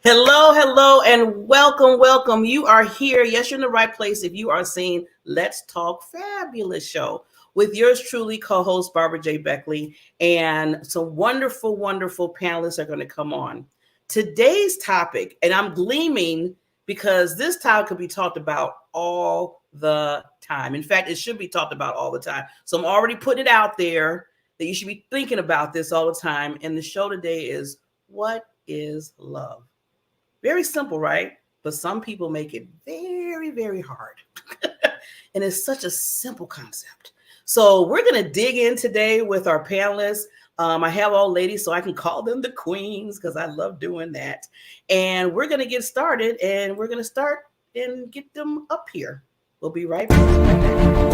Hello, hello, and welcome, welcome. You are here. Yes, you're in the right place if you are seeing Let's Talk Fabulous Show with yours truly, co-host Barbara J. Beckley, and some wonderful, wonderful panelists are going to come on. Today's topic, and I'm gleaming because this topic could be talked about all the time. In fact, it should be talked about all the time. So I'm already putting it out there that you should be thinking about this all the time. And the show today is, what is love? Very simple, right? But some people make it very, very hard. And it's such a simple concept. So we're going to dig in today with our panelists. I have all ladies, so I can call them the queens because I love doing that. And we're going to get started, and we're going to start and get them up here. We'll be right back.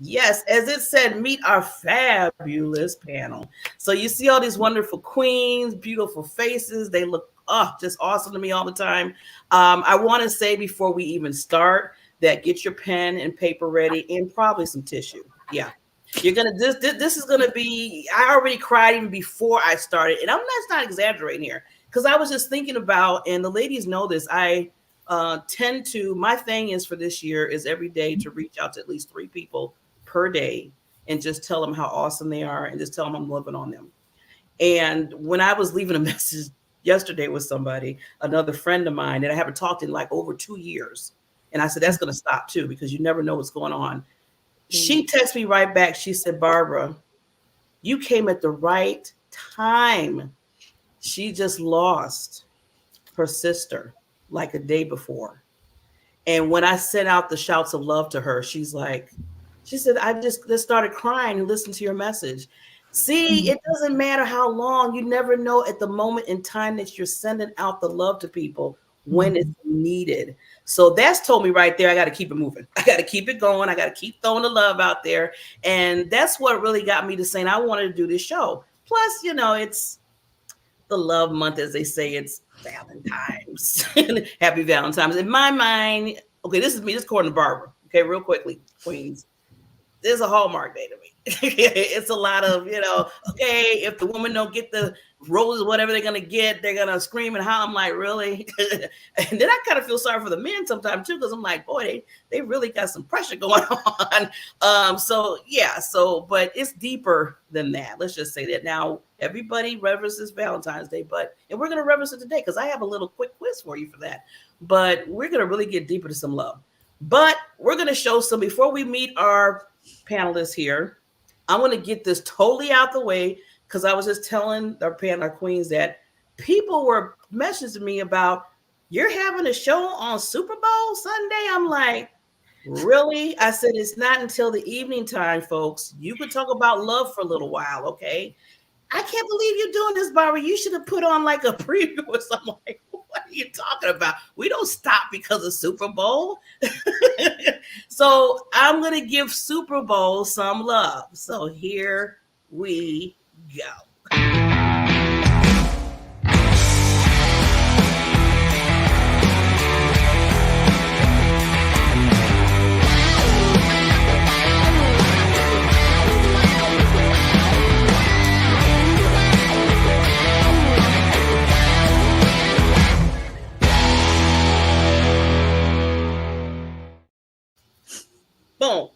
Yes, as it said, meet our fabulous panel. So you see all these wonderful queens, beautiful faces. They look just awesome to me all the time. I want to say before we even start that get your pen and paper ready and probably some tissue. Yeah. You're gonna this is gonna be. I already cried even before I started, and that's not exaggerating here because I was just thinking about, and the ladies know this. I tend to. My thing is for this year is every day to reach out to at least 3 people per day and just tell them how awesome they are and just tell them I'm loving on them. And when I was leaving a message yesterday with somebody, another friend of mine that I haven't talked in like over 2 years, and I said that's going to stop too because you never know what's going on. She texted me right back. She said, Barbara, you came at the right time. She just lost her sister like a day before. And when I sent out the shouts of love to her, she said, I just started crying and listened to your message. See, it doesn't matter how long. You never know at the moment in time that you're sending out the love to people when it's needed. So that's told me right there, I got to keep it moving. I got to keep it going. I got to keep throwing the love out there. And that's what really got me to saying I wanted to do this show. Plus, it's the love month, as they say. It's Valentine's. Happy Valentine's. In my mind, okay, this is me. This is according to Barbara. Okay, real quickly, queens. There's a Hallmark day to me. It's a lot of, okay, if the woman don't get the roses, whatever they're going to get, they're going to scream and holler. I'm like, really? And then I kind of feel sorry for the men sometimes too, because I'm like, boy, they really got some pressure going on. But it's deeper than that. Let's just say that. Now, everybody reverences Valentine's Day, and we're going to reverence it today because I have a little quick quiz for you for that. But we're going to really get deeper to some love. But we're going to show some, before we meet our panelists here, I'm going to get this totally out the way because I was just telling our queens that people were messaging me about, you're having a show on Super Bowl Sunday. I'm like, really? I said, it's not until the evening time, folks. You could talk about love for a little while, okay? I can't believe you're doing this, Barbara. You should have put on like a preview or something. Like, what are you talking about? We don't stop because of Super Bowl. So I'm going to give Super Bowl some love. So here we go. Boom.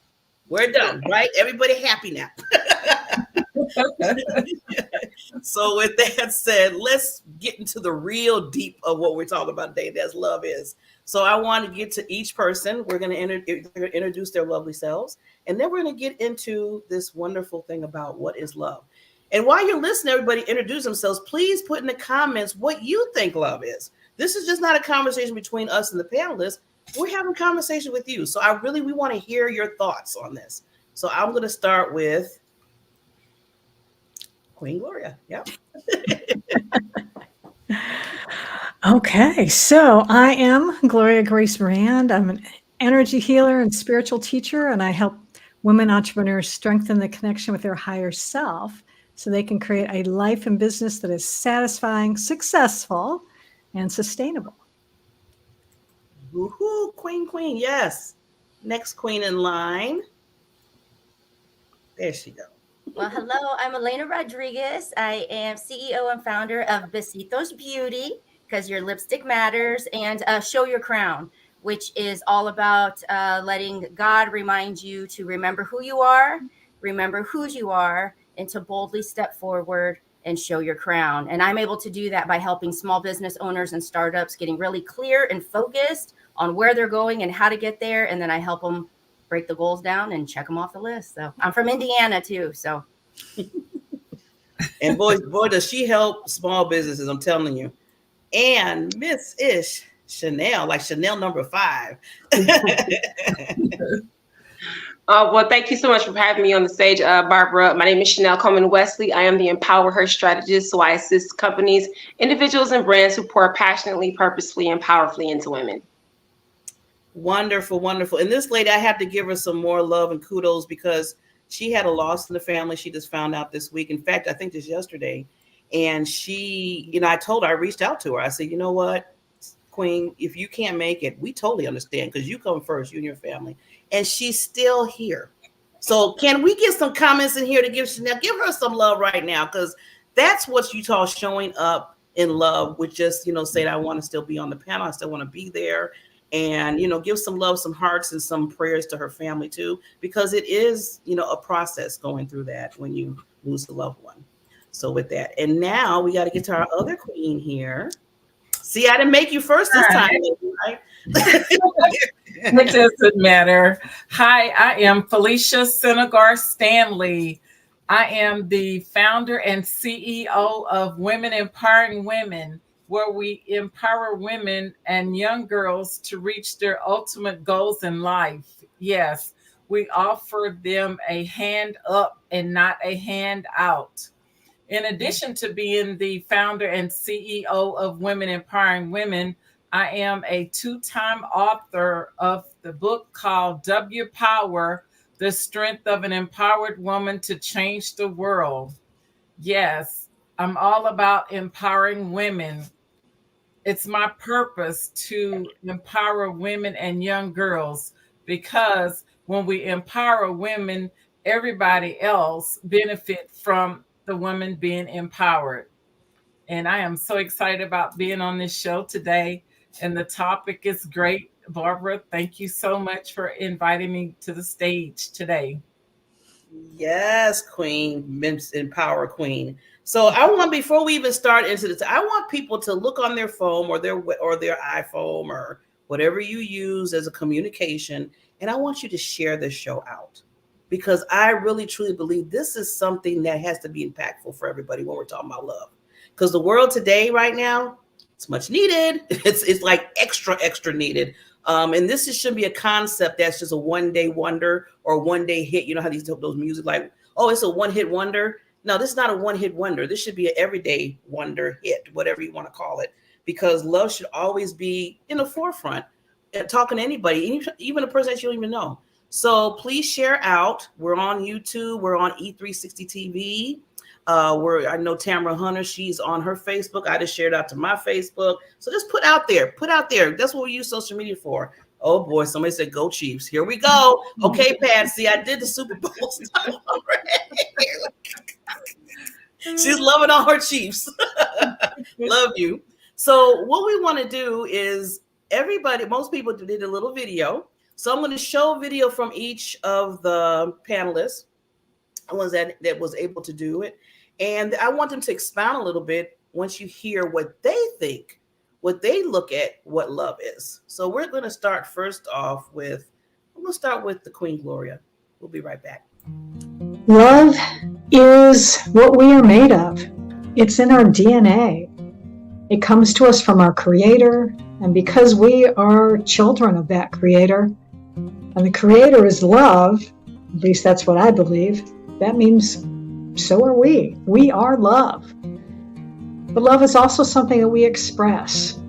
We're done, right? Everybody happy now. So with that said, let's get into the real deep of what we're talking about today. That's love is. So I want to get to each person. We're going to introduce their lovely selves. And then we're going to get into this wonderful thing about what is love. And while you're listening, everybody introduce themselves. Please put in the comments what you think love is. This is just not a conversation between us and the panelists. We're having conversation with you. So we want to hear your thoughts on this. So I'm going to start with Queen Gloria. Yep. Okay, so I am Gloria Grace Rand. I'm an energy healer and spiritual teacher, and I help women entrepreneurs strengthen the connection with their higher self so they can create a life and business that is satisfying, successful, and sustainable. Woohoo, queen, yes. Next queen in line. There she go. Well, hello, I'm Elena Rodriguez. I am CEO and founder of Besitos Beauty, because your lipstick matters, and Show Your Crown, which is all about letting God remind you to remember who you are, remember whose you are, and to boldly step forward and show your crown. And I'm able to do that by helping small business owners and startups getting really clear and focused on where they're going and how to get there. And then I help them break the goals down and check them off the list. So I'm from Indiana too. So. And boy, does she help small businesses, I'm telling you. And Miss Ish Chanel, like Chanel number 5. Well, thank you so much for having me on the stage, Barbara. My name is Chanel Coleman Wesley. I am the Empower Her strategist. So I assist companies, individuals, and brands who pour passionately, purposefully, and powerfully into women. Wonderful, wonderful. And this lady, I have to give her some more love and kudos because she had a loss in the family. She just found out this week. In fact, I think just yesterday. And she, I told her, I reached out to her. I said, you know what, Queen, if you can't make it, we totally understand because you come first, you and your family. And she's still here. So can we get some comments in here to give Chanel, give her some love right now? Because that's what you call showing up in love with just, saying, I want to still be on the panel. I still want to be there. And, give some love, some hearts, and some prayers to her family, too, because it is, a process going through that when you lose a loved one. So with that. And now we got to get to our other queen here. See, I didn't make you first this time, right? It doesn't matter. Hi, I am Felicia Senegar Stanley. I am the founder and CEO of Women Empowering Women, where we empower women and young girls to reach their ultimate goals in life. Yes, we offer them a hand up and not a hand out. In addition to being the founder and CEO of Women Empowering Women, I am a 2-time author of the book called W Power, The Strength of an Empowered Woman to Change the World. Yes, I'm all about empowering women. It's my purpose to empower women and young girls, because when we empower women, everybody else benefit from the women being empowered. And I am so excited about being on this show today. And the topic is great. Barbara, thank you so much for inviting me to the stage today. Yes, Queen, Empower Queen. So I want, before we even start into this, I want people to look on their phone or their iPhone or whatever you use as a communication. And I want you to share this show out, because I really, truly believe this is something that has to be impactful for everybody when we're talking about love. Because the world today, right now, it's much needed. It's like extra needed. And this should be a concept that's just a one-day wonder or one-day hit. You know how those music like, oh, it's a one-hit wonder. No, this is not a one-hit wonder. This should be an everyday wonder hit, whatever you want to call it, because love should always be in the forefront. Talking to anybody, even a person that you don't even know. So please share out. We're on YouTube. We're on E360 TV. I know Tamara Hunter, she's on her Facebook. I just shared out to my Facebook. So just put out there. That's what we use social media for. Oh boy, somebody said go Chiefs. Here we go. Okay, Patsy, I did the Super Bowl stuff already. She's loving all her Chiefs. Love you. So what we want to do is most people did a little video. So I'm going to show video from each of the panelists, the ones that was able to do it. And I want them to expound a little bit once you hear what they think, what they look at, what love is. So we're going to start first off with the Queen Gloria. We'll be right back. Love is what we are made of. It's in our DNA. It comes to us from our Creator. And because we are children of that Creator, and the Creator is love, at least that's what I believe, that means so are we. We are love. But love is also something that we express.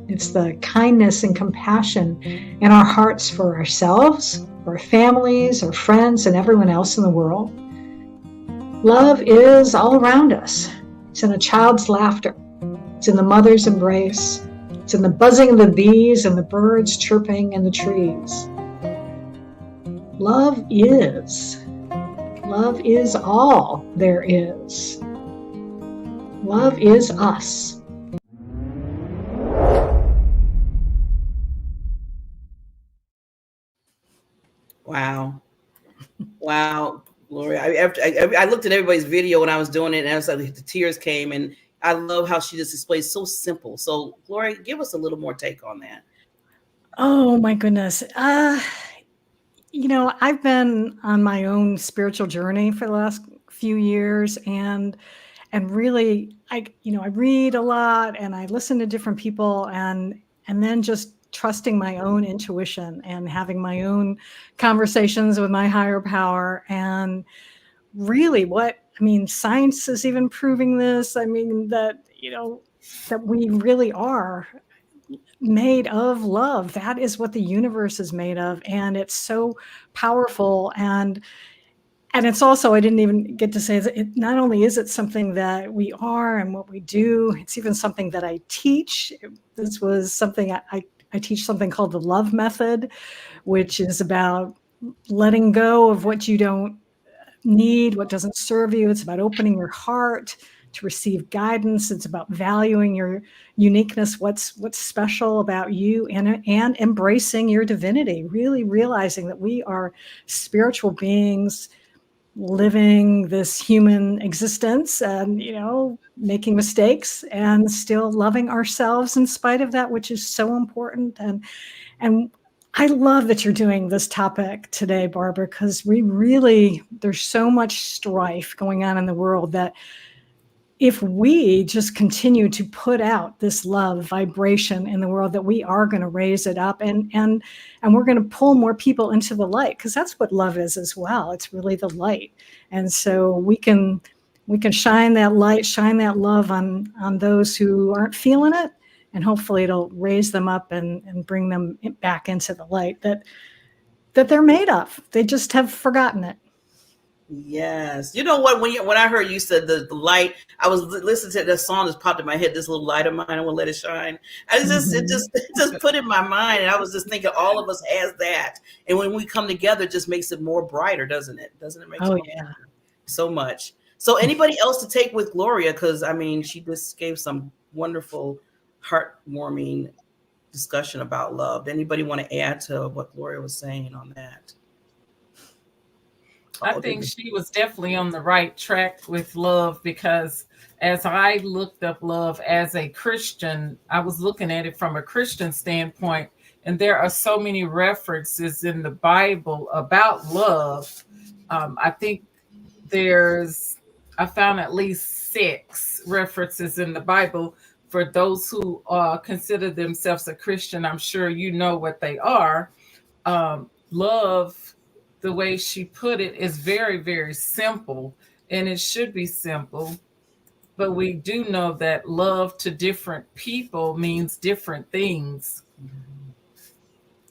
It's the kindness and compassion in our hearts for ourselves, for our families, our friends, and everyone else in the world. Love is all around us. It's in a child's laughter. It's in the mother's embrace. It's in the buzzing of the bees and the birds chirping in the trees. Love is. Love is all there is. Love is us. Wow. Wow, Gloria. I looked at everybody's video when I was doing it, and I was like, the tears came. And I love how she just displays so simple. So, Gloria, give us a little more take on that. Oh my goodness. I've been on my own spiritual journey for the last few years, and really, I read a lot and I listen to different people, and then just trusting my own intuition and having my own conversations with my higher power. And really, science is even proving this. I mean, that we really are made of love. That is what the universe is made of, and it's so powerful. And it's also, I didn't even get to say that not only is it something that we are and what we do, it's even something that I teach. This was something I teach, something called the love method, which is about letting go of what you don't need, what doesn't serve you. It's about opening your heart to receive guidance. It's about valuing your uniqueness, what's special about you, and embracing your divinity, really realizing that we are spiritual beings living this human existence, and making mistakes and still loving ourselves in spite of that, which is so important. And I love that you're doing this topic today, Barbara, because there's so much strife going on in the world that if we just continue to put out this love vibration in the world, that we are going to raise it up, and we're going to pull more people into the light, because that's what love is as well. It's really the light. And so we can shine that light, shine that love on those who aren't feeling it, and hopefully it'll raise them up and bring them back into the light that they're made of. They just have forgotten it. Yes. You know what? When I heard you said the light, I was listening to that song that's popped in my head. This little light of mine, I will let it shine. It just put in my mind, and I was just thinking, all of us has that. And when we come together, it just makes it more brighter, doesn't it? Doesn't it make so much? So, anybody else to take with Gloria? Because she just gave some wonderful, heartwarming discussion about love. Anybody want to add to what Gloria was saying on that? I think she was definitely on the right track with love, because as I looked up love as a Christian, I was looking at it from a Christian standpoint, and there are so many references in the Bible about love. I think I found at least 6 references in the Bible. For those who consider themselves a Christian, I'm sure you know what they are. Love, the way she put it, is very, very simple, and it should be simple. But we do know that love to different people means different things.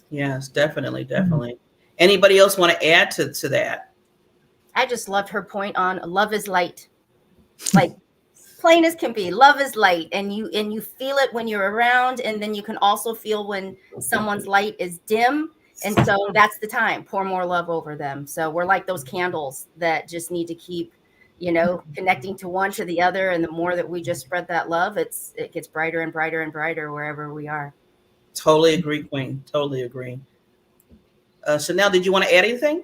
Yes, definitely. Anybody else want to add to that? I just loved her point on love is light. Like, plain as can be, love is light, and you feel it when you're around, and then you can also feel when someone's light is dim. And so that's the time, pour more love over them. So we're like those candles that just need to keep, connecting to one to the other. And the more that we just spread that love, it gets brighter and brighter and brighter wherever we are. Totally agree, Queen. Totally agree. Chanel, did you want to add anything?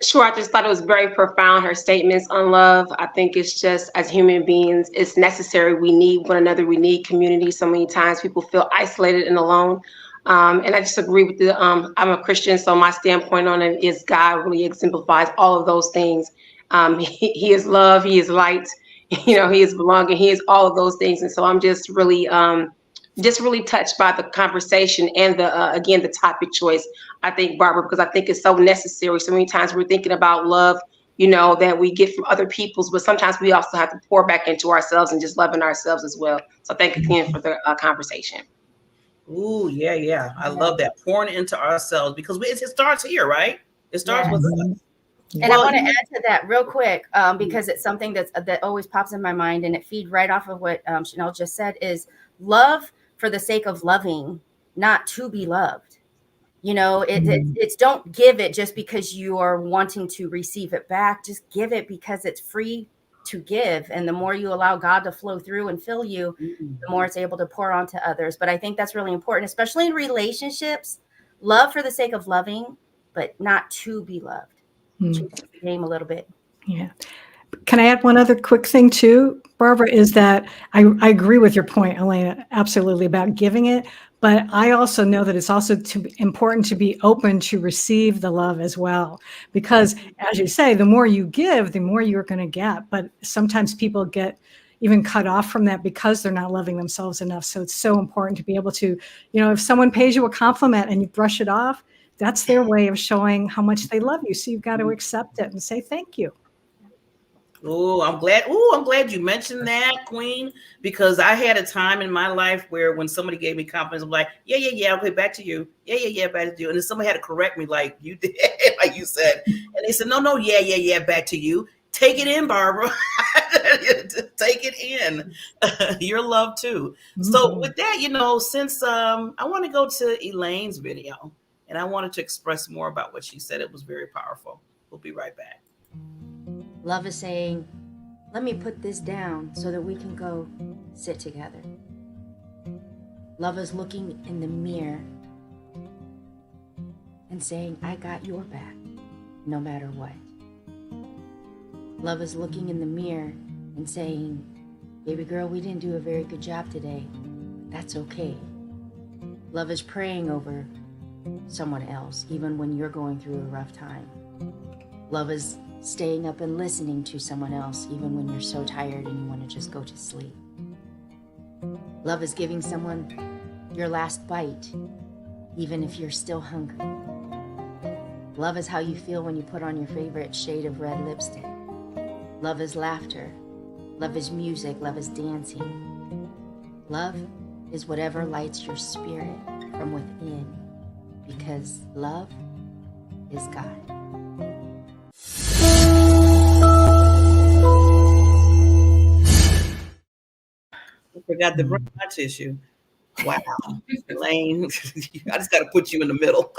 Sure, I just thought it was very profound, her statements on love. I think it's just, as human beings, it's necessary. We need one another. We need community. So many times people feel isolated and alone. And I just agree with I'm a Christian, so my standpoint on it is God really exemplifies all of those things. He is love, he is light, he is belonging, he is all of those things. And so I'm just really touched by the conversation and again, the topic choice, I think, Barbara, because I think it's so necessary. So many times we're thinking about love, that we get from other people's, but sometimes we also have to pour back into ourselves and just loving ourselves as well. So thank you again for the conversation. Ooh, yeah. I love that, pouring into ourselves, because it starts here, right? It starts with us. And I want to add to that real quick, because it's something that always pops in my mind, and it feeds right off of what Chanel just said, is love for the sake of loving, not to be loved. It's don't give it just because you are wanting to receive it back. Just give it because it's free to give. And the more you allow God to flow through and fill you, the more it's able to pour onto others. But I think that's really important, especially in relationships. Love for the sake of loving, but not to be loved. Change the game a little bit. Yeah. Can I add one other quick thing too, Barbara, is that I agree with your point, Elena, absolutely, about giving it. But I also know that it's also important to be open to receive the love as well. Because as you say, the more you give, the more you're going to get. But sometimes people get even cut off from that because they're not loving themselves enough. So it's so important to be able to, if someone pays you a compliment and you brush it off, that's their way of showing how much they love you. So you've got to accept it and say thank you. I'm glad you mentioned that, Queen, because I had a time in my life where when somebody gave me compliments, I'm like, yeah, okay, back to you. Yeah, back to you. And then somebody had to correct me like you did, like you said. And they said, no, yeah, back to you. Take it in, Barbara. Take it in. Your love too. So with that, since I want to go to Elaine's video and I wanted to express more about what she said. It was very powerful. We'll be right back. Love is saying, let me put this down so that we can go sit together. Love is looking in the mirror and saying, I got your back, no matter what. Love is looking in the mirror and saying, baby girl, we didn't do a very good job today. That's okay. Love is praying over someone else, even when you're going through a rough time. Love is staying up and listening to someone else, even when you're so tired and you want to just go to sleep. Love is giving someone your last bite, even if you're still hungry. Love is how you feel when you put on your favorite shade of red lipstick. Love is laughter. Love is music. Love is dancing. Love is whatever lights your spirit from within, because love is God. I forgot to bring my tissue. Wow. Elaine, I just got to put you in the middle.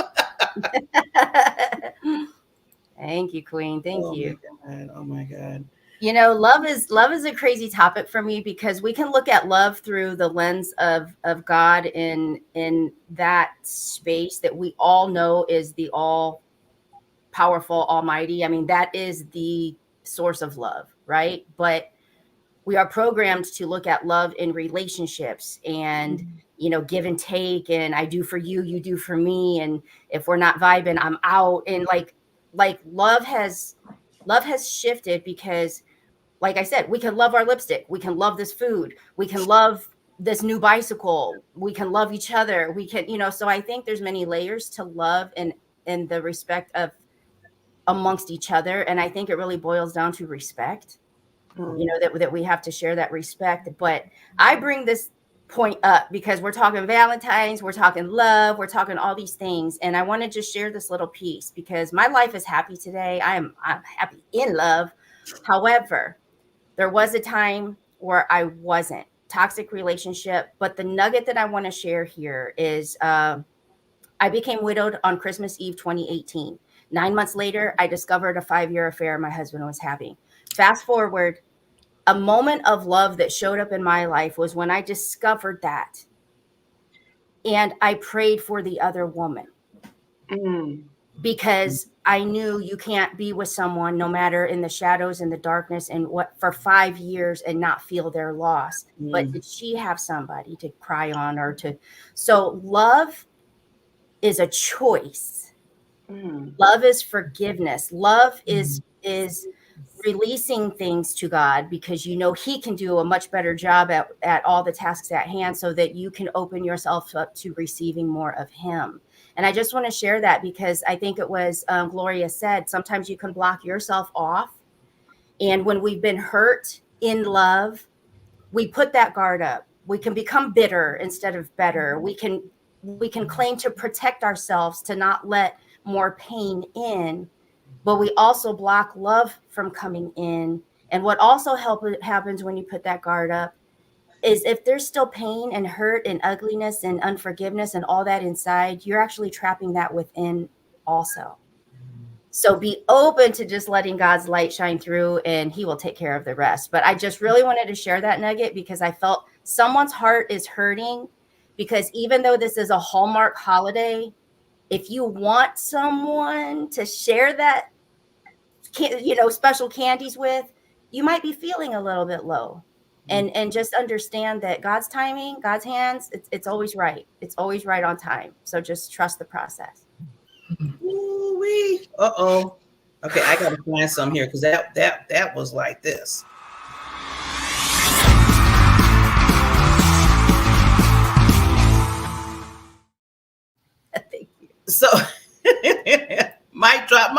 Thank you, Queen. Thank you. Oh my God. Love is a crazy topic for me because we can look at love through the lens of God in that space that we all know is the all powerful Almighty. I mean, that is the source of love, right? But we are programmed to look at love in relationships and, give and take, and I do for you, you do for me. And if we're not vibing, I'm out. And like love has shifted because, like I said, we can love our lipstick. We can love this food. We can love this new bicycle. We can love each other. We can, so I think there's many layers to love and the respect of amongst each other. And I think it really boils down to respect. That we have to share that respect. But I bring this point up because we're talking Valentine's, we're talking love, we're talking all these things. And I want to just share this little piece because my life is happy today. I'm happy in love. However, there was a time where I wasn't. Toxic relationship. But the nugget that I want to share here is I became widowed on Christmas Eve 2018. 9 months later, I discovered a 5-year affair my husband was having. Fast forward, a moment of love that showed up in my life was when I discovered that. And I prayed for the other woman because I knew you can't be with someone no matter in the shadows and the darkness and what for 5 years and not feel their loss. But did she have somebody to cry on or to? So love is a choice. Love is forgiveness. Love is releasing things to God because he can do a much better job at all the tasks at hand so that you can open yourself up to receiving more of him. And I just want to share that because I think it was Gloria said, sometimes you can block yourself off. And when we've been hurt in love, we put that guard up. We can become bitter instead of better. We can claim to protect ourselves to not let more pain in, but we also block love from coming in. And what also happens when you put that guard up is if there's still pain and hurt and ugliness and unforgiveness and all that inside, you're actually trapping that within also. So be open to just letting God's light shine through, and he will take care of the rest. But I just really wanted to share that nugget because I felt someone's heart is hurting, because even though this is a Hallmark holiday, if you want someone to share that, special candies with, you might be feeling a little bit low. And just understand that God's timing, God's hands, it's always right. It's always right on time. So just trust the process. Ooh-wee. Uh-oh. Okay, I gotta find some here because that was like this. Thank you. So mic drop.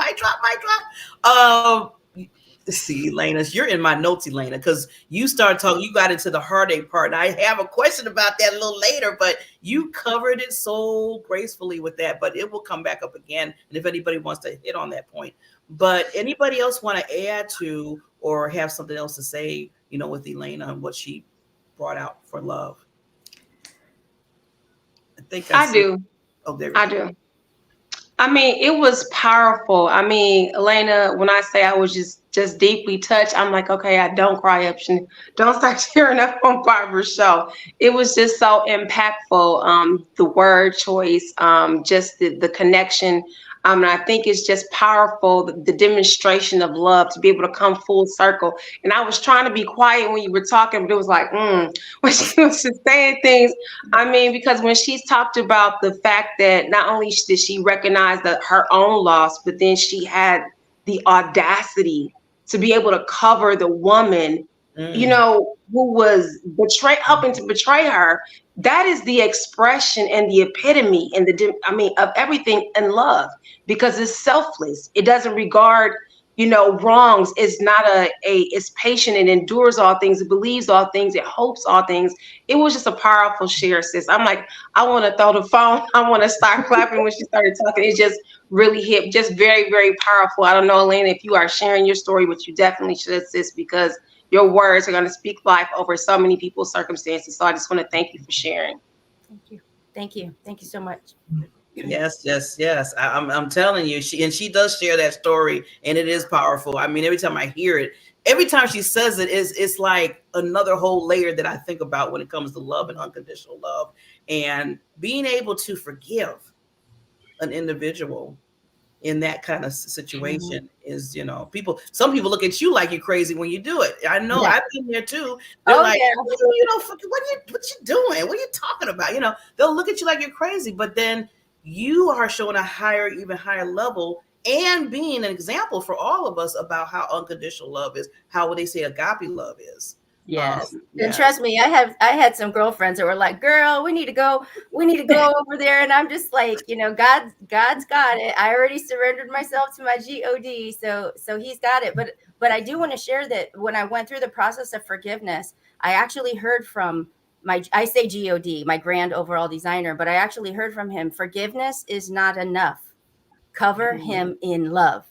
See, Elena, you're in my notes, Elena, because you started talking, you got into the heartache part. And I have a question about that a little later, but you covered it so gracefully with that, but it will come back up again. And if anybody wants to hit on that point, but anybody else want to add to or have something else to say, with Elena and what she brought out for love? I think I do. Oh, there we go. I do. I mean, it was powerful. I mean, Elena, when I say I was just deeply touched, I'm like, okay, I don't cry up. Don't start tearing up on Barbara's show. It was just so impactful. The word choice, just the connection. And I think it's just powerful, the demonstration of love to be able to come full circle. And I was trying to be quiet when you were talking, but it was like, when she was just saying things. I mean, because when she's talked about the fact that not only did she recognize that her own loss, but then she had the audacity to be able to cover the woman, who was helping to betray her. That is the expression and the epitome and of everything in love, because it's selfless. It doesn't regard, wrongs. It's not it's patient. It endures all things. It believes all things. It hopes all things. It was just a powerful share, sis. I'm like, I want to throw the phone. I want to start clapping when she started talking. It just really hit, just very, very powerful. I don't know, Elena, if you are sharing your story, but you definitely should, sis, because your words are going to speak life over so many people's circumstances. So I just want to thank you for sharing. Thank you so much. Yes. I'm telling you, she does share that story, and it is powerful. I mean, every time I hear it, every time she says it, it's like another whole layer that I think about when it comes to love and unconditional love, and being able to forgive an individual in that kind of situation is, some people look at you like you're crazy when you do it. I know. I've been there too. They're like, what are you doing? What are you talking about? They'll look at you like you're crazy, but then you are showing a even higher level and being an example for all of us about how unconditional love is, how would they say agape love is. Yes. And trust me, I had some girlfriends that were like, girl, we need to go over there. And I'm just like, God's got it. I already surrendered myself to my God. So he's got it. But I do want to share that when I went through the process of forgiveness, I actually heard from I say God, my grand overall designer, but I actually heard from him, forgiveness is not enough. Cover him in love.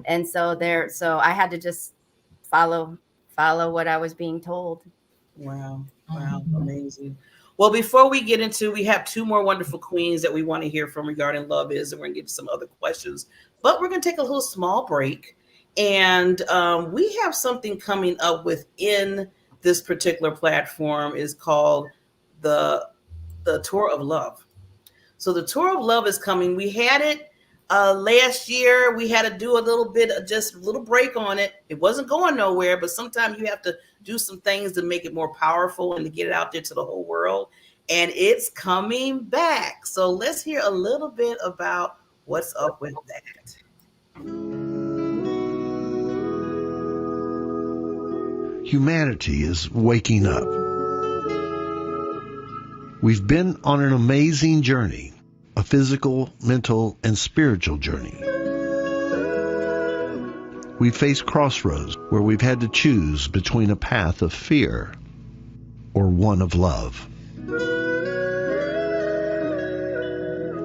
And so I had to just follow what I was being told. Wow. Amazing. Well, before we get into, we have two more wonderful queens that we want to hear from regarding love is, and we're going to get to some other questions, but we're going to take a little small break. And we have something coming up within this particular platform is called the Tour of Love. So the Tour of Love is coming. We had it last year. We had to do a little bit of just a little break on it. It wasn't going nowhere, but sometimes you have to do some things to make it more powerful and to get it out there to the whole world. And it's coming back. So let's hear a little bit about what's up with that. Humanity is waking up. We've been on an amazing journey, a physical, mental, and spiritual journey. We've faced crossroads where we've had to choose between a path of fear or one of love.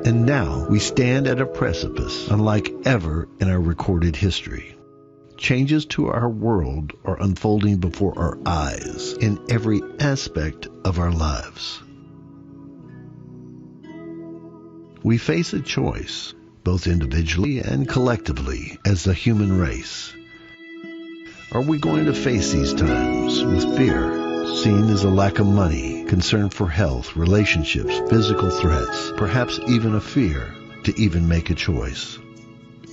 And now we stand at a precipice unlike ever in our recorded history. Changes to our world are unfolding before our eyes in every aspect of our lives. We face a choice, both individually and collectively as a human race. Are we going to face these times with fear, seen as a lack of money, concern for health, relationships, physical threats, perhaps even a fear to even make a choice?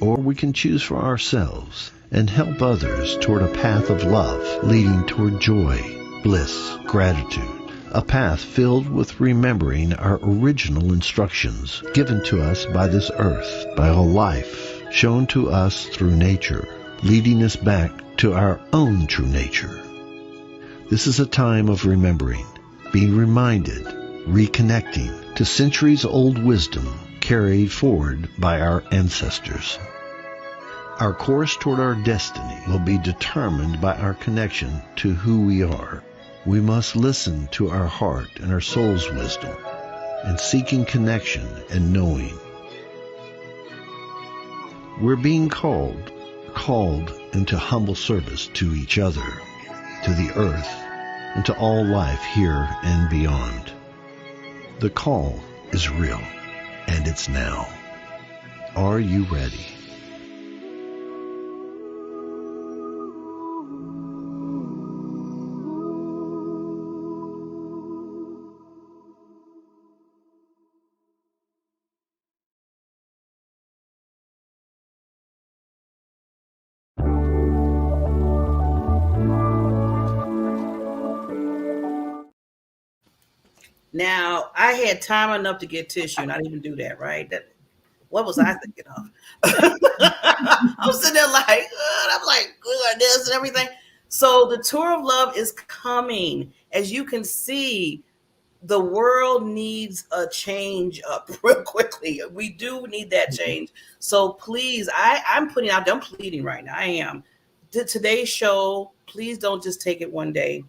Or we can choose for ourselves and help others toward a path of love, leading toward joy, bliss, gratitude, a path filled with remembering our original instructions given to us by this earth, by all life, shown to us through nature, leading us back to our own true nature. This is a time of remembering, being reminded, reconnecting to centuries-old wisdom carried forward by our ancestors. Our course toward our destiny will be determined by our connection to who we are. We must listen to our heart and our soul's wisdom, and seeking connection and knowing. We're being called into humble service to each other, to the earth, and to all life here and beyond. The call is real, and it's now. Are you ready? Now, I had time enough to get tissue, and I didn't even do that, right? What was I thinking of? I'm sitting there like, I'm like, this and everything. So the tour of love is coming. As you can see, the world needs a change up real quickly. We do need that change. So please, I'm putting out, I'm pleading right now. I am. Today's show, please don't just take it one day.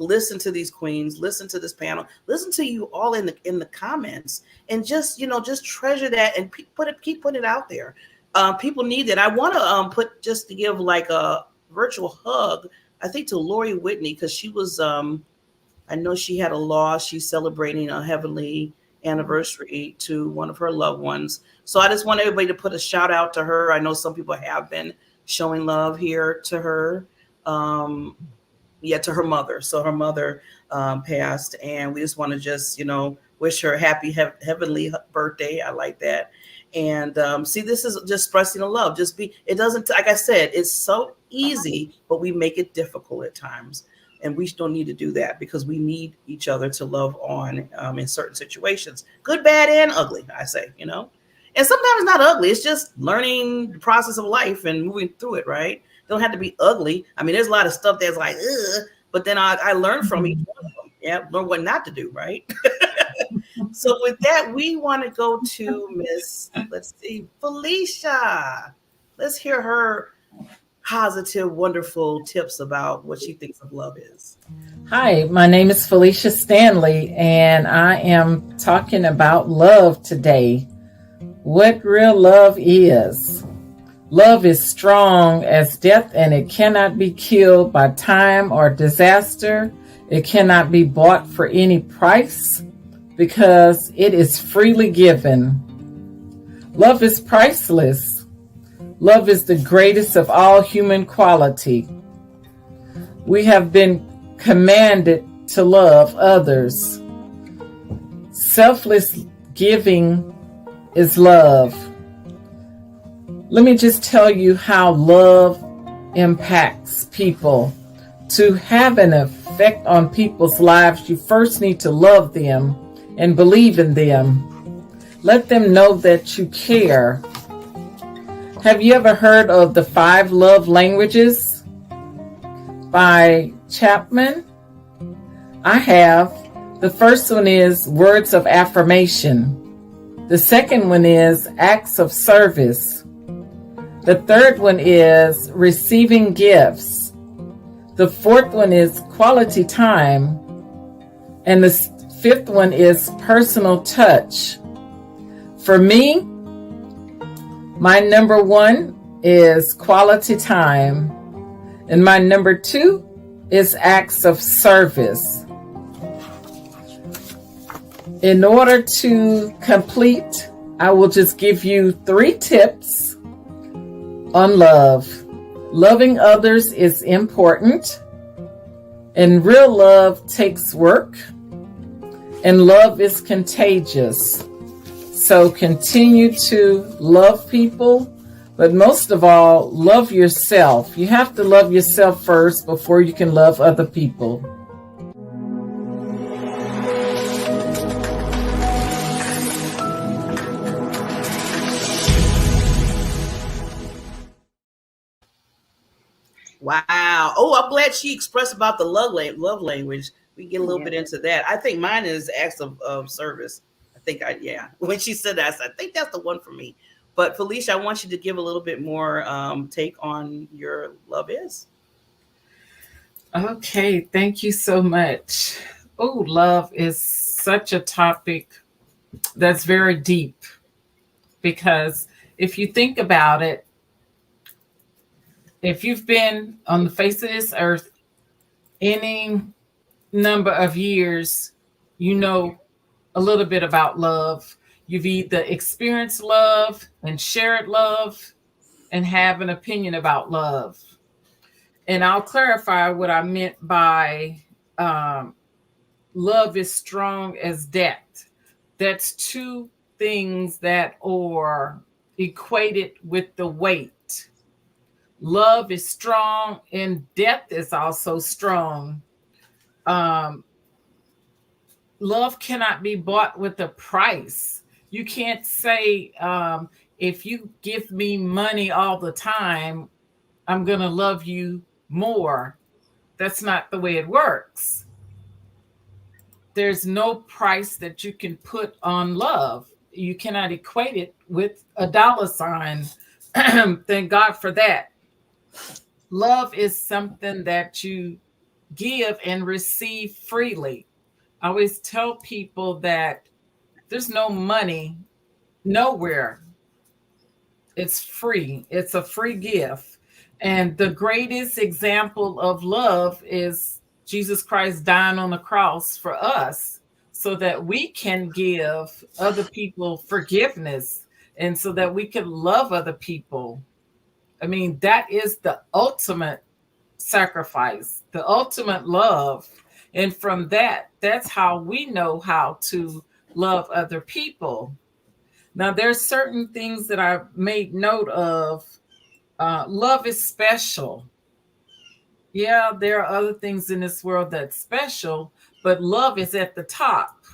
Listen to these queens, listen to this panel, listen to you all in the comments, and just just treasure that and keep putting it out there. People need it. I want to put, just to give like a virtual hug, I think, to Lori Whitney, because she was I know she had a loss. She's celebrating a heavenly anniversary to one of her loved ones. So I just want everybody to put a shout out to her. I know some people have been showing love here to her. To her mother. So her mother passed, and we just want to just, wish her a happy heavenly birthday. I like that. And see, this is just expressing a love. It doesn't, like I said, it's so easy, but we make it difficult at times. And we don't need to do that, because we need each other to love on in certain situations, good, bad, and ugly, I say, And sometimes it's not ugly. It's just learning the process of life and moving through it, right? Don't have to be ugly. I mean, there's a lot of stuff that's like, ugh, but then I learned from each one of them. Yeah, learn what not to do, right? So with that, we want to go to Miss, let's see, Felicia. Let's hear her positive, wonderful tips about what she thinks of love is. Hi, my name is Felicia Stanley, and I am talking about love today. What real love is. Love is strong as death, and it cannot be killed by time or disaster. It cannot be bought for any price, because it is freely given. Love is priceless. Love is the greatest of all human quality. We have been commanded to love others. Selfless giving is love. Let me just tell you how love impacts people. To have an effect on people's lives, you first need to love them and believe in them. Let them know that you care. Have you ever heard of the 5 love languages by Chapman? I have. The first one is words of affirmation. The second one is acts of service. The third one is receiving gifts. The fourth one is quality time. And the fifth one is personal touch. For me, my number one is quality time. And my number 2 is acts of service. In order to complete, I will just give you 3 tips on love. Loving others is important, and real love takes work, and love is contagious. So continue to love people, but most of all, love yourself. You have to love yourself first before you can love other people. Wow. Oh, I'm glad she expressed about the love language. We get a little bit into that. I think mine is acts of service. When she said that, I said, I think that's the one for me. But Felicia, I want you to give a little bit more take on your love is. Okay, thank you so much. Oh, love is such a topic that's very deep, because if you think about it, if you've been on the face of this earth any number of years, you know a little bit about love. You've either experienced love and shared love and have an opinion about love. And I'll clarify what I meant by love is strong as death. That's 2 things that are equated with the weight. Love is strong and death is also strong. Love cannot be bought with a price. You can't say, if you give me money all the time, I'm going to love you more. That's not the way it works. There's no price that you can put on love. You cannot equate it with a dollar sign. Thank God for that. Love is something that you give and receive freely. I always tell people that there's no money nowhere. It's free. It's a free gift. And the greatest example of love is Jesus Christ dying on the cross for us so that we can give other people forgiveness and so that we can love other people. I mean, that is the ultimate sacrifice, the ultimate love. And from that, that's how we know how to love other people. Now, there's certain things that I made note of. Love is special. Yeah, there are other things in this world that's special, but love is at the top.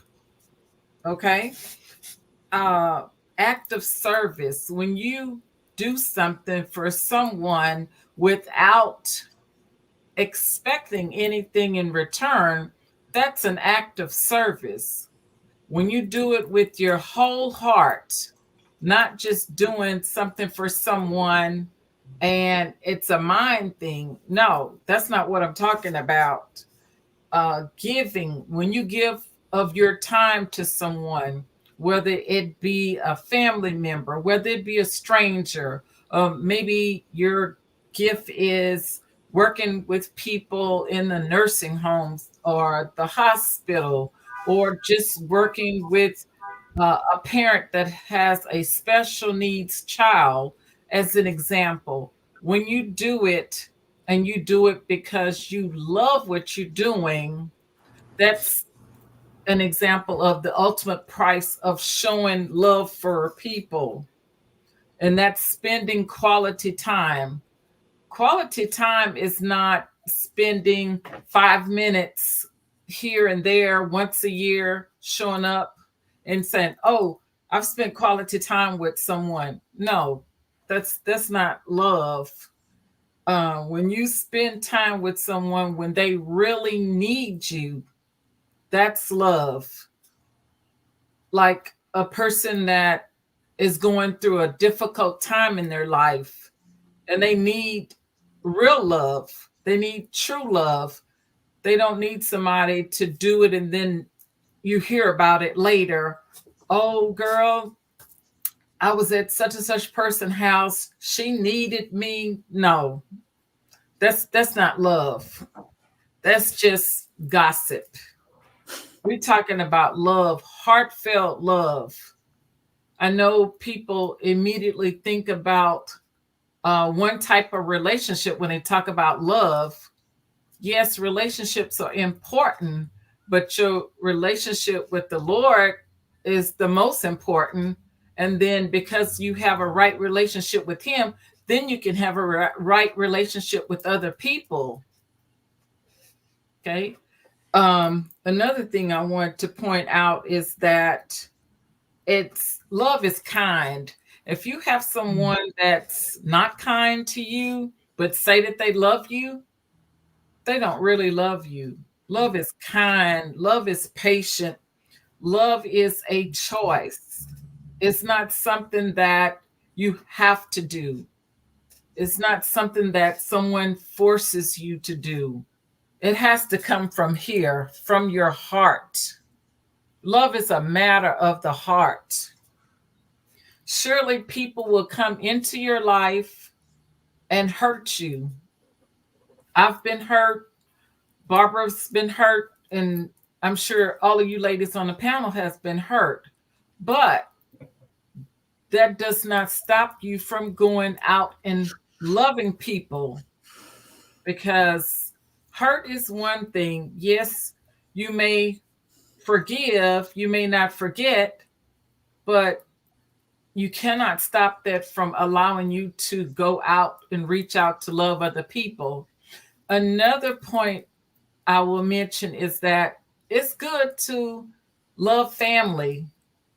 Okay. Act of service. When you do something for someone without expecting anything in return, that's an act of service. When you do it with your whole heart, not just doing something for someone and it's a mind thing. No, that's not what I'm talking about. Giving, when you give of your time to someone, whether it be a family member, whether it be a stranger, maybe your gift is working with people in the nursing homes or the hospital, or just working with a parent that has a special needs child, as an example. When you do it and you do it because you love what you're doing, that's an example of the ultimate price of showing love for people. And that's spending quality time. Quality time is not spending 5 minutes here and there once a year, showing up and saying, "Oh, I've spent quality time with someone." No, that's not love. When you spend time with someone when they really need you, that's love. Like a person that is going through a difficult time in their life and they need real love, they need true love. They don't need somebody to do it and then you hear about it later. Oh, girl, I was at such and such person's house. She needed me. No, that's not love. That's just gossip. We're talking about love, heartfelt love. I know people immediately think about one type of relationship when they talk about love. Yes, relationships are important, but your relationship with the Lord is the most important. And then because you have a right relationship with Him, then you can have a right relationship with other people. Okay. Another thing I want to point out is that it's love is kind. If you have someone that's not kind to you, but say that they love you, they don't really love you. Love is kind, love is patient, love is a choice. It's not something that you have to do, it's not something that someone forces you to do. It has to come from here, from your heart. Love is a matter of the heart. Surely people will come into your life and hurt you. I've been hurt. Barbara's been hurt. And I'm sure all of you ladies on the panel has been hurt. But that does not stop you from going out and loving people, because hurt is one thing. Yes, you may forgive, you may not forget, but you cannot stop that from allowing you to go out and reach out to love other people. Another point I will mention is that it's good to love family,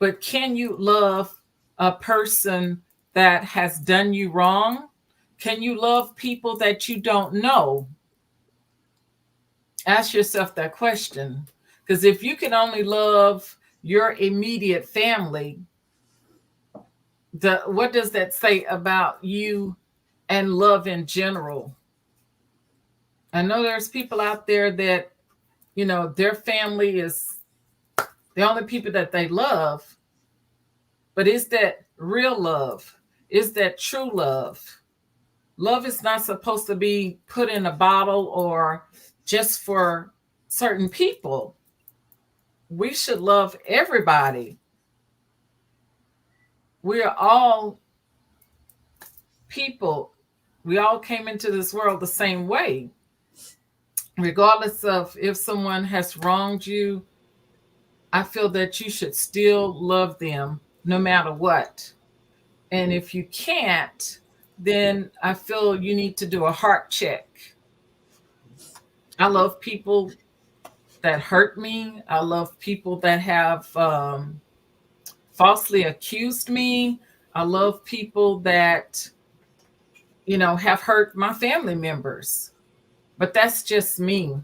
but can you love a person that has done you wrong? Can you love people that you don't know? Ask yourself that question. Because if you can only love your immediate family, what does that say about you and love in general? I know there's people out there that, their family is the only people that they love, but is that real love? Is that true love? Love is not supposed to be put in a bottle or just for certain people. We should love everybody. We're all people. We all came into this world the same way. Regardless of if someone has wronged you, I feel that you should still love them no matter what. And if you can't, then I feel you need to do a heart check. I love people that hurt me. I love people that have falsely accused me. I love people that, have hurt my family members. But that's just me.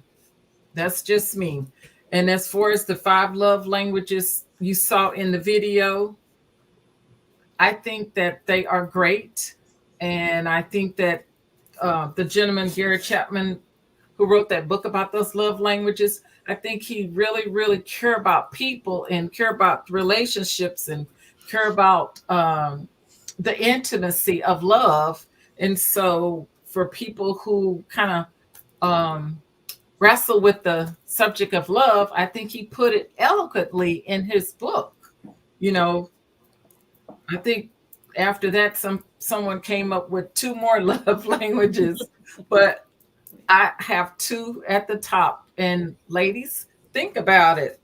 That's just me. And as far as the 5 love languages you saw in the video, I think that they are great. And I think that the gentleman, Gary Chapman, who wrote that book about those love languages, I think he really, really care about people and care about relationships and care about the intimacy of love. And so for people who kind of wrestle with the subject of love, I think he put it eloquently in his book. I think after that, someone came up with 2 more love languages, but I have 2 at the top. And ladies, think about it.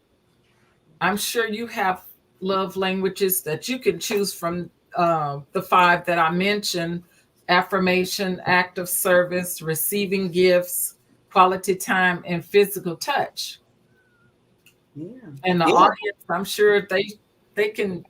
I'm sure you have love languages that you can choose from the 5 that I mentioned: affirmation, act of service, receiving gifts, quality time, and physical touch. Yeah. And the audience, I'm sure they can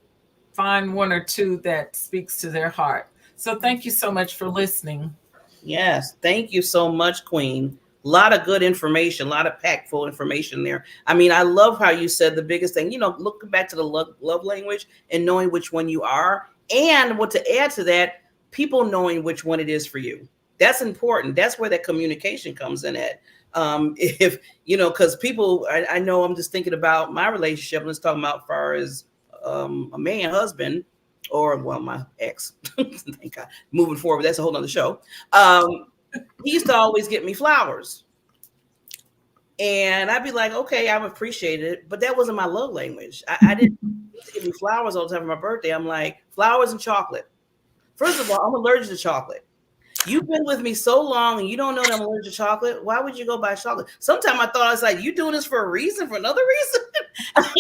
find 1 or 2 that speaks to their heart. So thank you so much for listening. Yes, thank you so much, Queen. A lot of good information, a lot of packed full information there. I mean, I love how you said the biggest thing, looking back to the love language and knowing which one you are. And what to add to that, people knowing which one it is for you. That's important. That's where that communication comes in at. If, because people, I know I'm just thinking about my relationship. Let's talk about as far as a man, husband, or well, my ex, thank God. Moving forward, that's a whole nother show. He used to always get me flowers. And I'd be like, okay, I appreciate it, but that wasn't my love language. I didn't used to give me flowers all the time for my birthday. I'm like, flowers and chocolate. First of all, I'm allergic to chocolate. You've been with me so long and you don't know that I'm allergic to chocolate. Why would you go buy chocolate? Sometimes I thought I was like, you doing this for a reason, for another reason? What's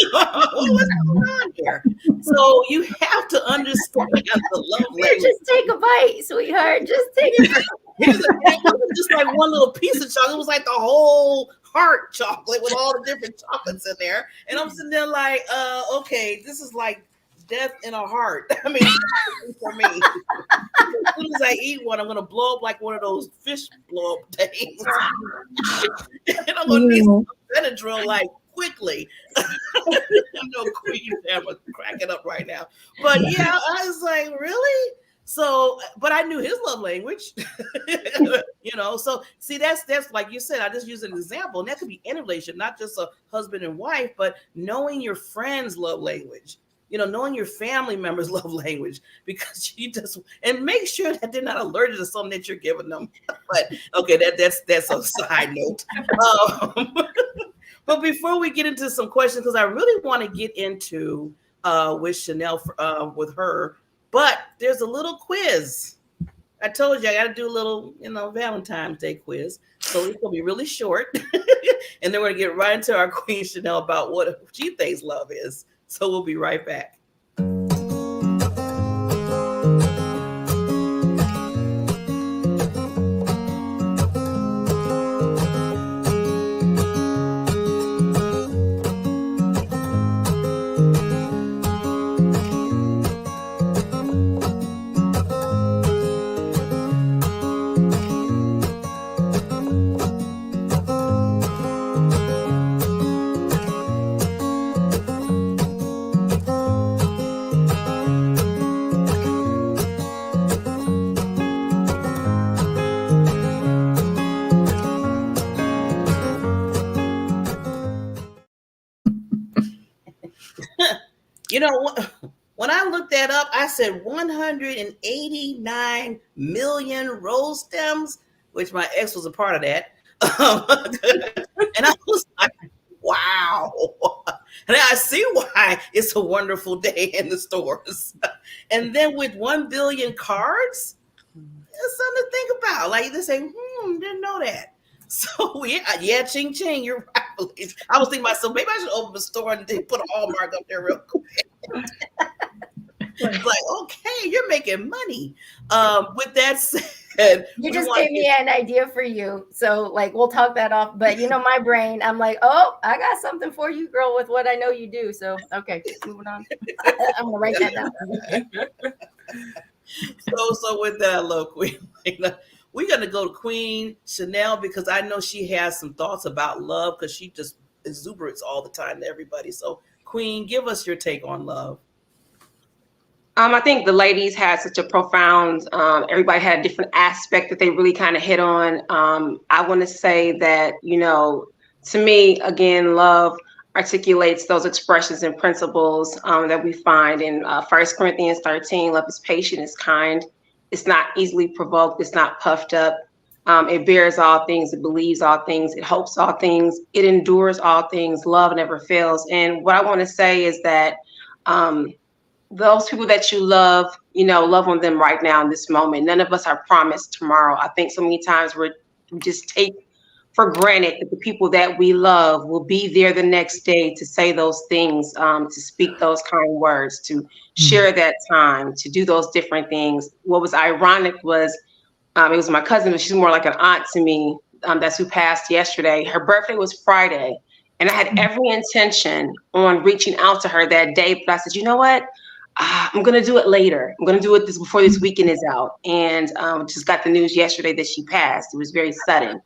going on here? So you have to understand the love language. Just take a bite, sweetheart. Just take a bite. It wasn't just like one little piece of chocolate. It was like the whole heart chocolate with all the different chocolates in there. And I'm sitting there like, okay, this is like death in a heart. I mean, for me. As soon as I eat one, I'm gonna blow up like one of those fish blow up days. And I'm gonna need some Benadryl like quickly. I know Queen Sam is cracking up right now. But yeah, I was like, really? So, but I knew his love language, you know. So, see, that's like you said. I just use an example, and that could be any relationship, not just a husband and wife, but knowing your friends' love language. You know, knowing your family members' love language, because you just and make sure that they're not allergic to something that you're giving them. But okay, that's a side note. But before we get into some questions, because I really want to get into with Chanel with her. But there's a little quiz. I told you I got to do a little, Valentine's Day quiz. So it's going to be really short. And then we're going to get right into our Queen Chanel about what she thinks love is. So we'll be right back. When I looked that up, I said 189 million rose stems, which my ex was a part of that. And I was like, wow. And I see why it's a wonderful day in the stores. And then with 1 billion cards, it's something to think about. Like they say, didn't know that. So yeah, ching ching, you're right. I was thinking myself, maybe I should open a store and put a Hallmark up there real quick. It's like, okay, you're making money. With that said, you just gave me an idea for you. So like, we'll talk that off. But my brain, I'm like, oh, I got something for you, girl, with what I know you do. So, okay, moving on. I'm going to write that down. So with that, look, we're going to go to Queen Chanel because I know she has some thoughts about love because she just exuberates all the time to everybody. So Queen, give us your take on love. I think the ladies had such a profound, everybody had a different aspect that they really kind of hit on. I want to say that, to me, again, love articulates those expressions and principles that we find in 1 Corinthians 13. Love is patient, it's kind, it's not easily provoked, it's not puffed up. It bears all things, it believes all things, it hopes all things, it endures all things. Love never fails. And what I want to say is that those people that you love, love on them right now in this moment. None of us are promised tomorrow. I think so many times we just take for granted that the people that we love will be there the next day to say those things, to speak those kind words, to share that time, to do those different things. What was ironic was it was my cousin, but she's more like an aunt to me. That's who passed yesterday. Her birthday was Friday. And I had every intention on reaching out to her that day. But I said, you know what? I'm going to do it later. I'm going to do it before this weekend is out. And just got the news yesterday that she passed. It was very sudden.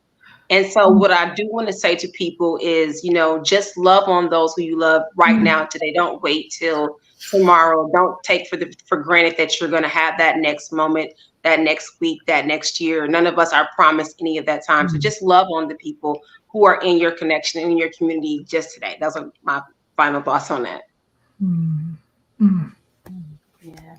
And so what I do want to say to people is, just love on those who you love right now today. Don't wait till tomorrow. Don't take for granted that you're going to have that next moment, that next week, that next year. None of us are promised any of that time. So just love on the people who are in your connection, in your community just today. Those are my final thoughts on that. Yeah.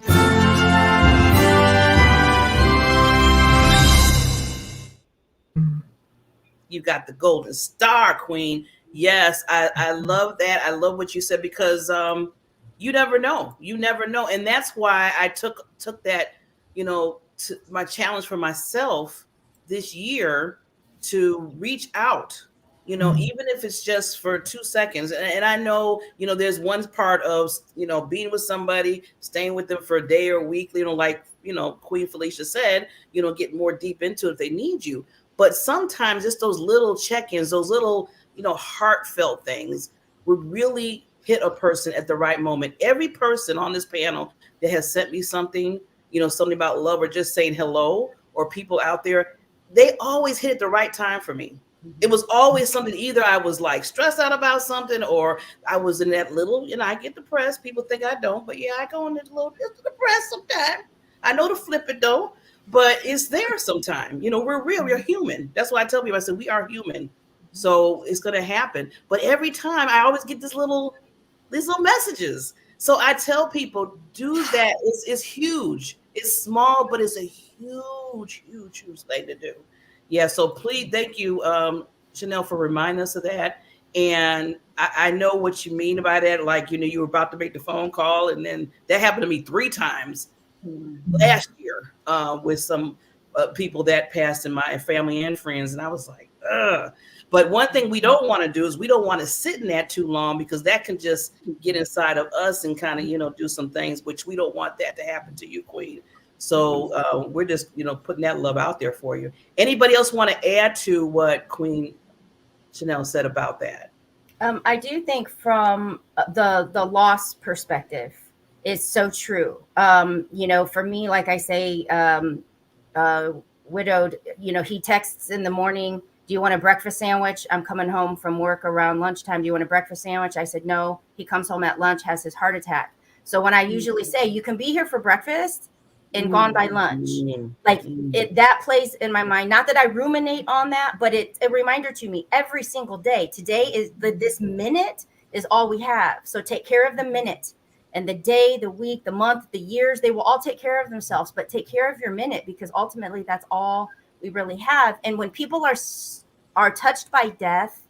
You got the golden star, Queen. Yes, I love that. I love what you said because you never know. You never know. And that's why I took that, my challenge for myself this year to reach out, even if it's just for 2 seconds. And I know, there's one part of, being with somebody, staying with them for a day or a week, like, Queen Felicia said, get more deep into it if they need you. But sometimes just those little check-ins, those little, heartfelt things would really hit a person at the right moment. Every person on this panel that has sent me something, something about love or just saying hello, or people out there, they always hit at the right time for me. It was always something, either I was like stressed out about something, or I was in that little, I get depressed. People think I don't, but yeah, I go in a little depressed sometimes. I know to flip it though. But it's there sometime. We're real. We're human. That's why I tell people, I said, we are human. So it's going to happen. But every time I always get these little messages. So I tell people, do that. It's huge. It's small, but it's a huge, huge, huge thing to do. Yeah. So please, thank you, Chanel, for reminding us of that. And I know what you mean by that. Like, you were about to make the phone call, and then that happened to me 3 times last year with some people that passed in my family and friends. And I was like, ugh. But one thing we don't want to do is we don't want to sit in that too long, because that can just get inside of us and kind of, do some things, which we don't want that to happen to you, Queen. So we're just, putting that love out there for you. Anybody else want to add to what Queen Chanel said about that? I do think from the loss perspective, is so true. For me, like I say, widowed, he texts in the morning, do you want a breakfast sandwich? I'm coming home from work around lunchtime. Do you want a breakfast sandwich? I said, no. He comes home at lunch, has his heart attack. So when I usually say, you can be here for breakfast and gone by lunch, like that plays in my mind. Not that I ruminate on that, but it's a reminder to me every single day. Today is this minute is all we have. So take care of the minute. And the day, the week, the month, the years, they will all take care of themselves, but take care of your minute, because ultimately that's all we really have. And when people are touched by death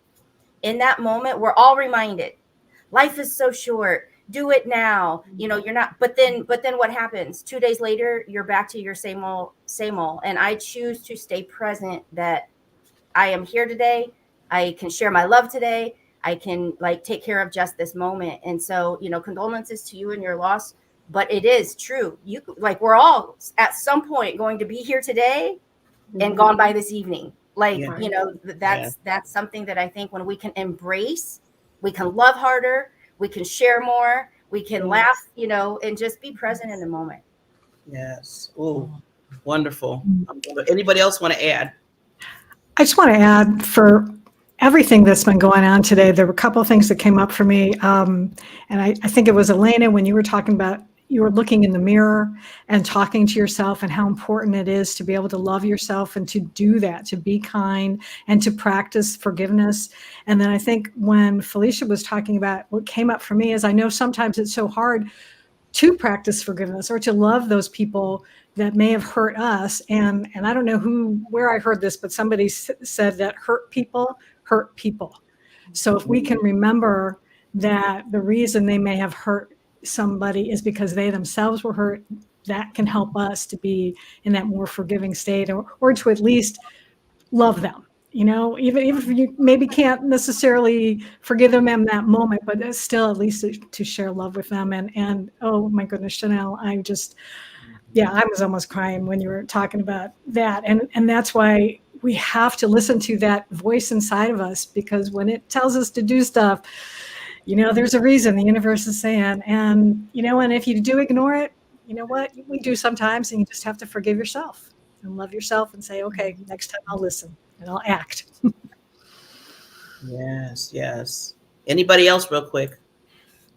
in that moment, we're all reminded, life is so short. Do it now. You're not, but then what happens? 2 days later, you're back to your same old. And I choose to stay present, that I am here today. I can share my love today. I can take care of just this moment. And so, condolences to you and your loss, but it is true. We're all at some point going to be here today and gone by this evening. That's something that I think when we can embrace, we can love harder, we can share more, we can laugh, and just be present in the moment. Yes. Oh, wonderful. Anybody else want to add? I just want to add, for everything that's been going on today, there were a couple of things that came up for me. And I think it was Elena, when you were talking about, you were looking in the mirror and talking to yourself, and how important it is to be able to love yourself and to do that, to be kind and to practice forgiveness. And then I think when Felicia was talking about, what came up for me is, I know sometimes it's so hard to practice forgiveness or to love those people that may have hurt us. And I don't know where I heard this, but somebody said that hurt people hurt people. So if we can remember that the reason they may have hurt somebody is because they themselves were hurt, that can help us to be in that more forgiving state, or to at least love them. Even if you maybe can't necessarily forgive them in that moment, but it's still at least to share love with them. And oh my goodness, Chanel, I was almost crying when you were talking about that. And that's why we have to listen to that voice inside of us, because when it tells us to do stuff, there's a reason the universe is saying. And if you do ignore it, you know what we do sometimes, and you just have to forgive yourself and love yourself and say, okay, next time I'll listen and I'll act. Yes. Anybody else real quick?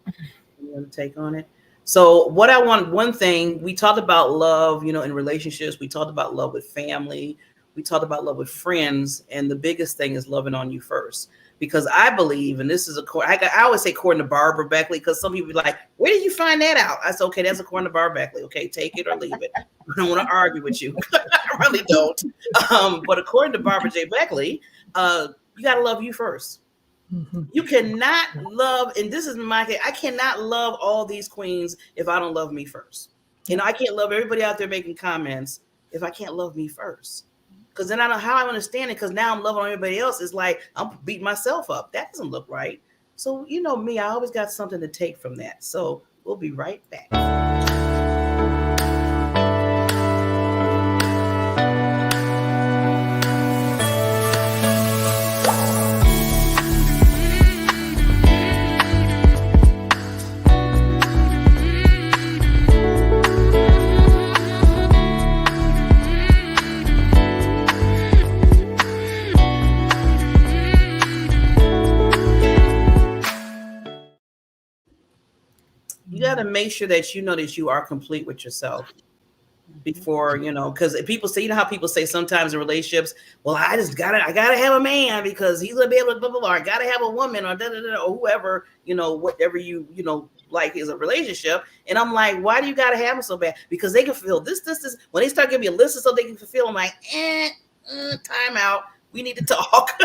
You want to take on it? So one thing, we talked about love, in relationships. We talked about love with family. We talked about love with friends. And the biggest thing is loving on you first. because I believe, and this is I always say according to Barbara Beckley, because some people be like, where did you find that out? I said, okay, that's according to Barbara Beckley. Okay, take it or leave it. I don't want to argue with you. I really don't. But according to Barbara J. Beckley, you got to love you first. Mm-hmm. You cannot love, and this is my case, I cannot love all these queens if I don't love me first. You know, I can't love everybody out there making comments if I can't love me first. Because then I don't know how I understand it, because now I'm loving everybody else. It's like I'm beating myself up. That doesn't look right. So, you know me, I always got something to take from that. So we'll be right back. You got to make sure that you know that you are complete with yourself before, you know, because people say, you know how people say sometimes in relationships, well, I gotta have a man because he's gonna be able to blah, blah, blah. I gotta have a woman or da, da, da, or whoever, you know, whatever you know, like is a relationship. And I'm like, why do you gotta have them so bad? Because they can fulfill this. When they start giving me a list of so they can fulfill, I'm like, time out. We need to talk.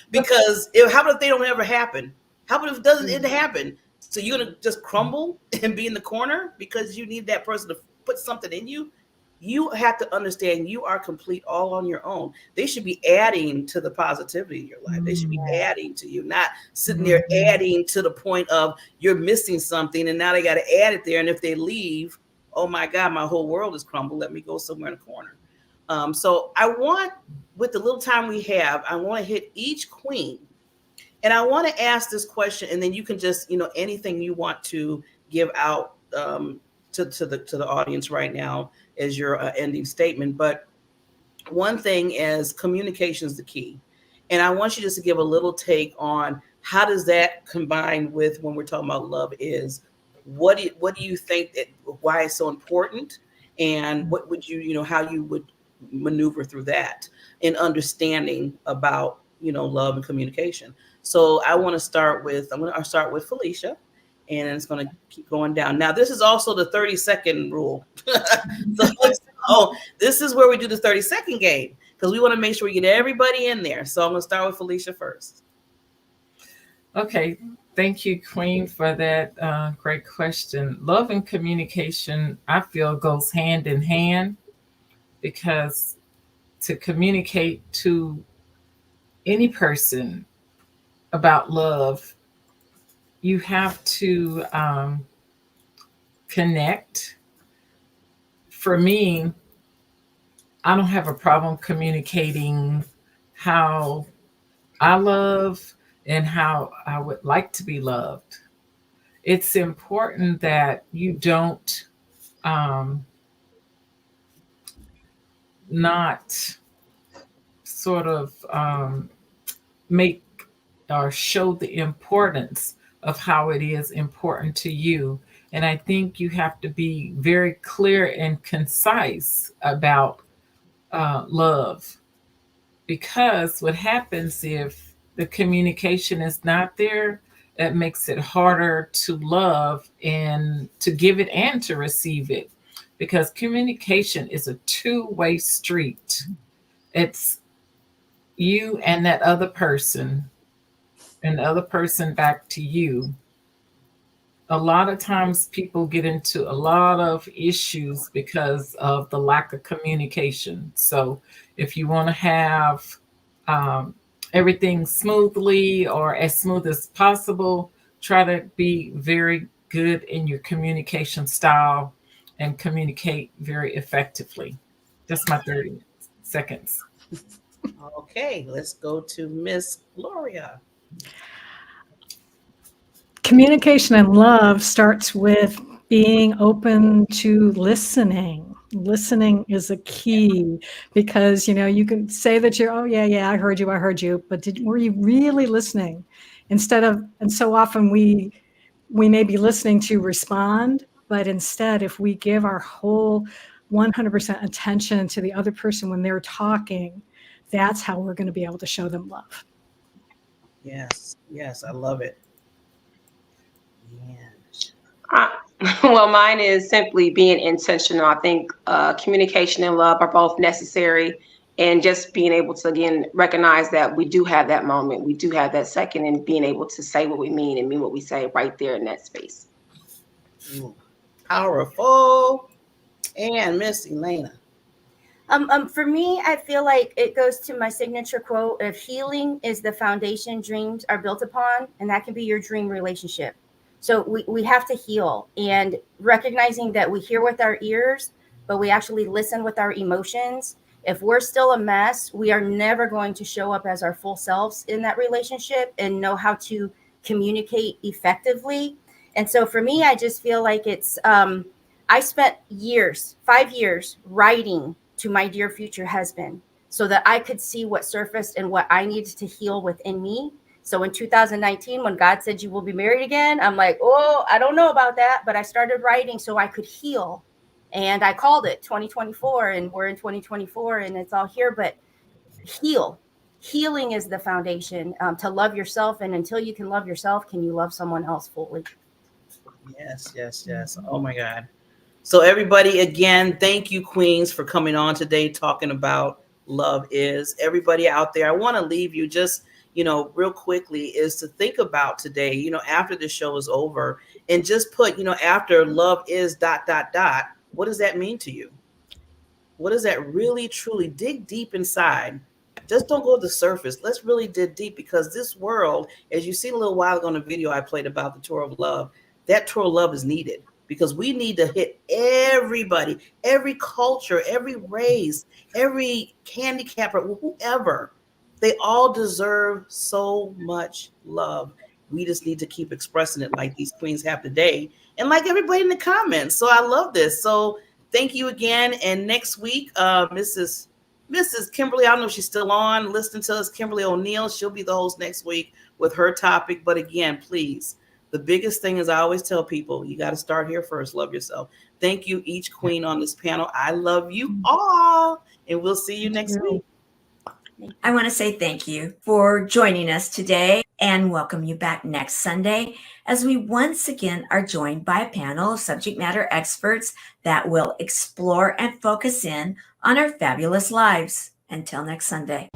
Because how about if they don't ever happen? How about if it doesn't happen? So you're gonna just crumble and be in the corner because you need that person to put something in you? You have to understand you are complete all on your own. They should be adding to the positivity in your life. They should be adding to you, not sitting there adding to the point of you're missing something and now they got to add it there. And if they leave, oh my God, my whole world is crumbled. Let me go somewhere in a corner. So I want, with the little time we have, I want to hit each queen. And I want to ask this question, and then you can just, you know, anything you want to give out to the audience right now as your ending statement. But one thing is communication is the key. And I want you just to give a little take on how does that combine with when we're talking about love is, what do you think that, why it's so important? And what would you, you know, how you would maneuver through that in understanding about, you know, love and communication. So I'm going to start with Felicia, and it's going to keep going down. Now, this is also the 30-second rule. So this is where we do the 30-second game, because we want to make sure we get everybody in there. So I'm going to start with Felicia first. Okay. Thank you, Queen, for that great question. Love and communication, I feel, goes hand in hand, because to communicate to any person about love, you have to connect. For me, I don't have a problem communicating how I love and how I would like to be loved. It's important that you don't not sort of make or show the importance of how it is important to you. And I think you have to be very clear and concise about love, because what happens if the communication is not there, that makes it harder to love and to give it and to receive it, because communication is a two-way street. It's you and that other person, and the other person back to you. A lot of times people get into a lot of issues because of the lack of communication. So if you want to have everything smoothly or as smooth as possible, try to be very good in your communication style and communicate very effectively. That's my 30 seconds. Okay, let's go to Miss Gloria. Communication and love starts with being open to listening. Listening is a key, because, you know, you can say that you're, oh yeah, I heard you, but were you really listening? And so often we may be listening to respond, but instead, if we give our whole 100% attention to the other person when they're talking, that's how we're going to be able to show them love. Yes, yes, I love it. Yeah. Uh, well, mine is simply being intentional. I think communication and love are both necessary, and just being able to again recognize that we do have that moment, we do have that second, and being able to say what we mean and mean what we say right there in that space. Ooh, powerful. And Miss Elena. For me, I feel like it goes to my signature quote of healing is the foundation dreams are built upon, and that can be your dream relationship. So we have to heal and recognizing that we hear with our ears, but we actually listen with our emotions. If we're still a mess, we are never going to show up as our full selves in that relationship and know how to communicate effectively. And so for me, I just feel like I spent years, 5 years, writing to my dear future husband so that I could see what surfaced and what I needed to heal within me. So in 2019, when God said you will be married again, I'm like, oh, I don't know about that. But I started writing so I could heal. And I called it 2024, and we're in 2024, and it's all here. But heal. Healing is the foundation to love yourself. And until you can love yourself, can you love someone else fully? Yes, yes, yes. Oh my God. So, everybody, again, thank you, Queens, for coming on today talking about love is. Everybody out there, I want to leave you just, real quickly is to think about today, after the show is over and just put, after love is ... What does that mean to you? What does that really truly dig deep inside? Just don't go to the surface. Let's really dig deep because this world, as you seen a little while ago in the video I played about the tour of love, that tour of love is needed because we need to hit everybody, every culture, every race, every handicapper, whoever. They all deserve so much love. We just need to keep expressing it like these queens have today and like everybody in the comments. So I love this. So thank you again. And next week, Mrs. Kimberly, I don't know if she's still on listening to us, Kimberly O'Neill. She'll be the host next week with her topic. But again, please, the biggest thing is I always tell people, you got to start here first. Love yourself. Thank you, each queen on this panel. I love you all. And we'll see you next week. I want to say thank you for joining us today and welcome you back next Sunday as we once again are joined by a panel of subject matter experts that will explore and focus in on our fabulous lives. Until next Sunday.